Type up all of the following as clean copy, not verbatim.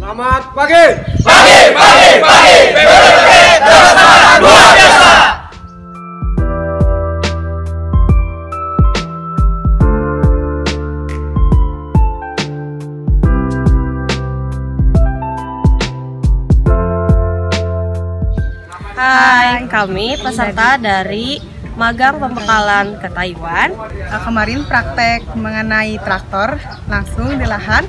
Selamat pagi. Pagi. BBPP luar biasa. Hai, kami peserta dari Magang Pembekalan ke Taiwan. Kemarin praktek mengenai traktor langsung di lahan.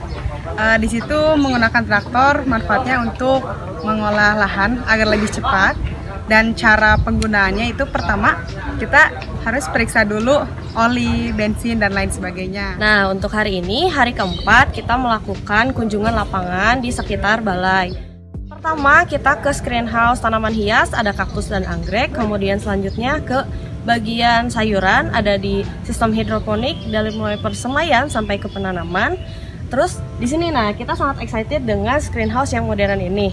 Di situ menggunakan traktor manfaatnya untuk mengolah lahan agar lebih cepat. Dan cara penggunaannya itu pertama kita harus periksa dulu oli, bensin, dan lain sebagainya. Nah, untuk hari ini, hari keempat, kita melakukan kunjungan lapangan di sekitar balai. Pertama, kita ke greenhouse tanaman hias, ada kaktus dan anggrek. Kemudian selanjutnya ke bagian sayuran, ada di sistem hidroponik dari mulai persemaian sampai ke penanaman. Terus di sini, nah kita sangat excited dengan greenhouse yang modern ini.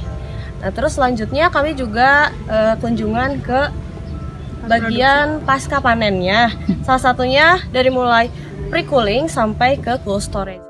Nah, terus selanjutnya kami juga kunjungan ke bagian pasca panennya. Salah satunya dari mulai pre-cooling sampai ke cold storage.